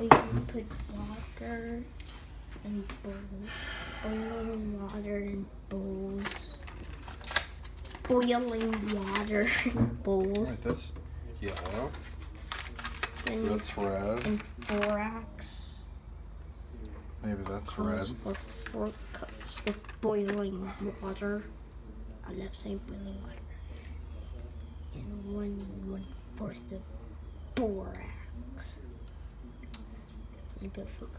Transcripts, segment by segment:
you can put water and bowls. Boiling water and bowls. Boiling water and bowls. Right, that's yellow. And, That's red. And borax. Maybe that's red. Or 4 cups of boiling water. I love saying boiling water. And 1/4 of borax. And put food.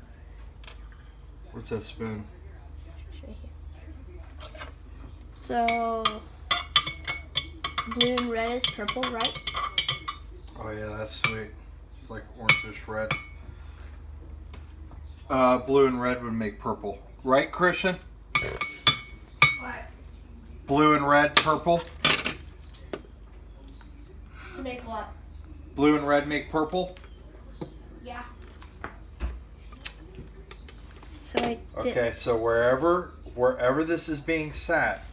What's that spoon? It's right here. So, blue and red is purple, right? Oh yeah, that's sweet. It's like orangish red. Blue and red would make purple. Right, Christian? What? Blue and red, purple. To make what? Blue and red make purple. Yeah. So Okay, so wherever this is being sat,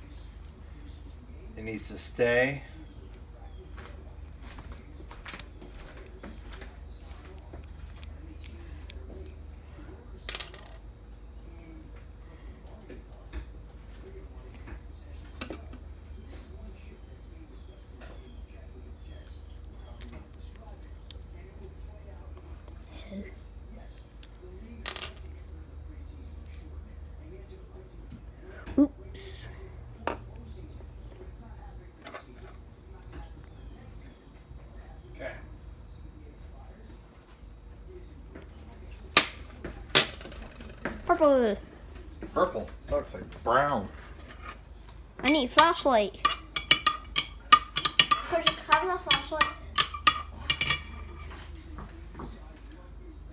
it needs to stay. Oops. Okay. Purple. Purple. That looks like brown. I need a flashlight. Push, have a flashlight.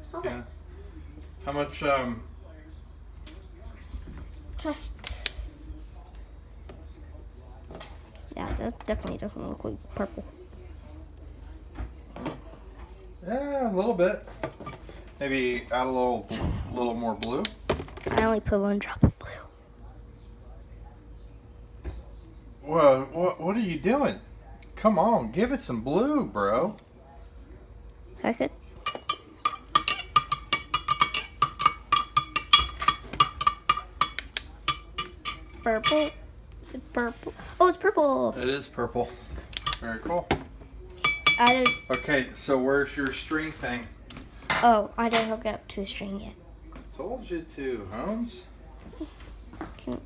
Stop Yeah. it. How much? Just. Yeah, that definitely doesn't look like purple. Yeah, a little bit. Maybe add a little more blue. I only put 1 drop of blue. Whoa, what are you doing? Come on, give it some blue, bro. I could. Purple. Is it purple? Oh, it's purple. It is purple. Very cool. Added. Okay, so where's your string thing? Oh, I didn't hook it up to a string yet. Told you to, Holmes. Can,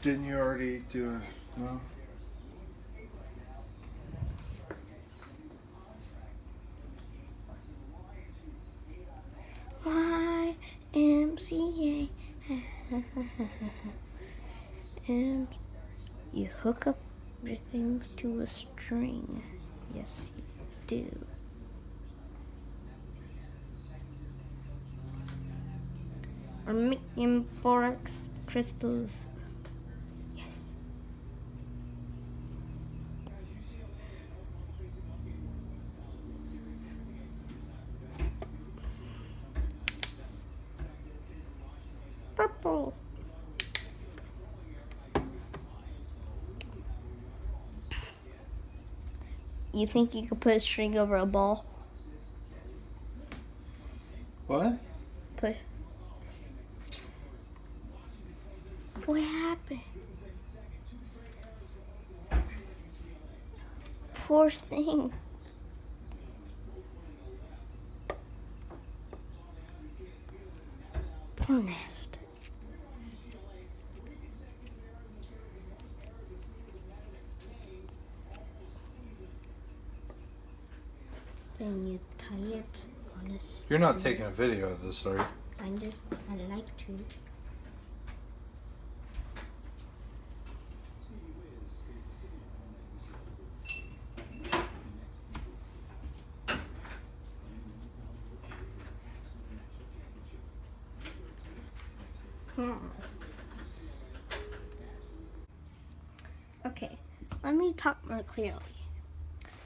Didn't you already do it? No. YMCA. And you hook up your things to a string. Yes, you do. I'm making borax crystals. Yes. Purple. You think you could put a string over a ball? What? Put. What happened? Poor thing. Poor nest. Then you tie it on a string. You're not taking a video of this, are you? I'd like to. Okay, let me talk more clearly.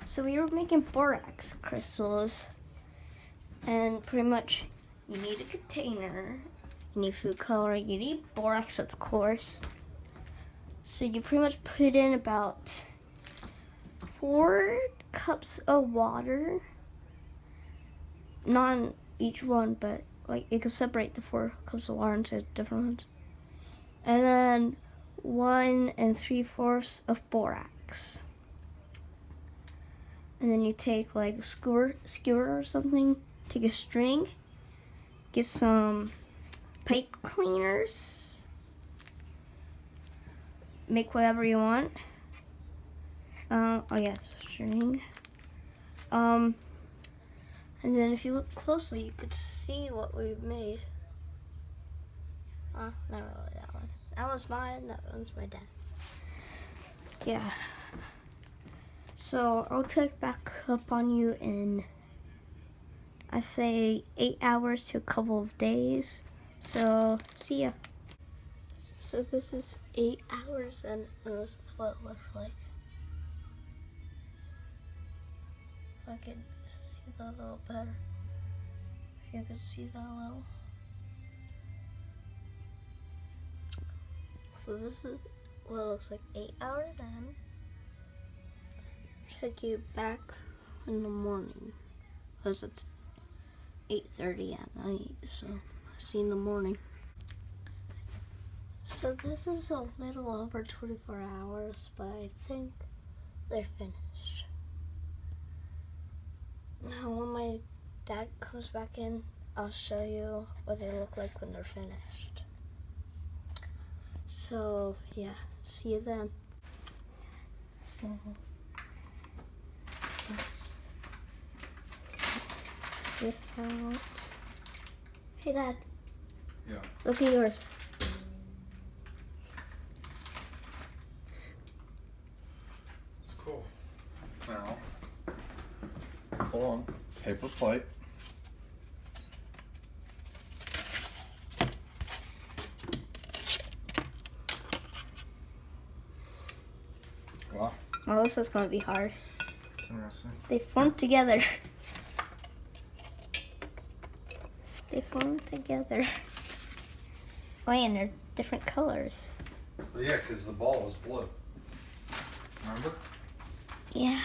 So we were making borax crystals, and pretty much you need a container, you need food coloring, you need borax, of course. So you pretty much put in about 4 cups of water, each one, but like you can separate the 4 cups of water into different ones. And then 1 3/4 of borax. And then you take like a skewer or something, take a string, get some pipe cleaners, make whatever you want. Oh yes, string. And then if you look closely, you could see what we've made. Not really that one. That one's mine, that one's my dad's. Yeah. So I'll check back up on you in, I say, 8 hours to a couple of days. So see ya. So this is 8 hours and this is what it looks like. If I could see that a little better. If you could see that a little. So this is what it looks like 8 hours in. Check you back in the morning because it's 8:30 at night, so I'll see you in the morning. So this is a little over 24 hours, but I think they're finished. Now when my dad comes back in, I'll show you what they look like when they're finished. So yeah, see you then. So let's get this out. Hey Dad. Yeah. Look at yours. It's cool. Now, hold on. Paper plate. Wow. Oh, this is going to be hard. It's interesting. They form together. They form together. Oh, and they're different colors. Well, yeah, because the ball is blue. Remember? Yeah.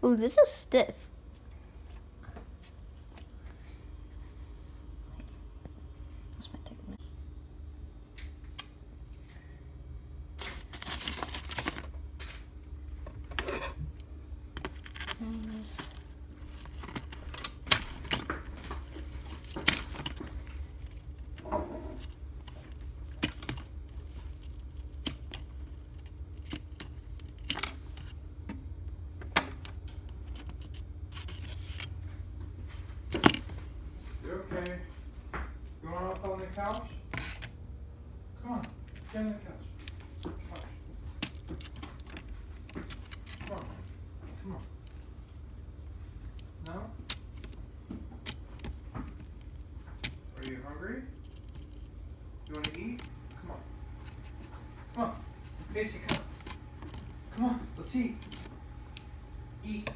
Ooh, this is stiff. That's my technique. And this. Okay. You want up on the couch? Come on. Get on the couch. Come on. Come on. Come on. No? Are you hungry? You want to eat? Come on. Come on. Casey, come. Come on. Let's eat. Eat.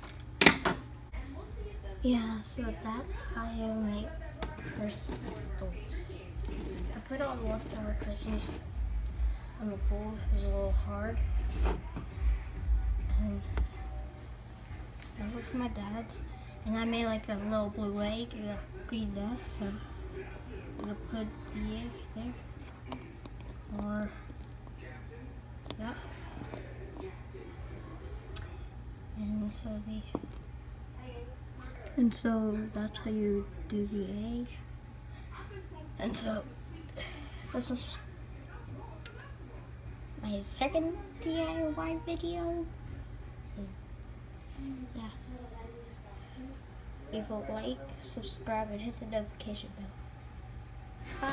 Yeah, so that's how you make crystals. I put all the leftover crystals in the bowl. It was a little hard. And this is my dad's. And I made like a little blue egg and a green dust. So I'm gonna put the egg there. Or, yeah. And so that's how you do the egg. And so this is my second DIY video. Yeah. Leave a like, subscribe, and hit the notification bell. Bye.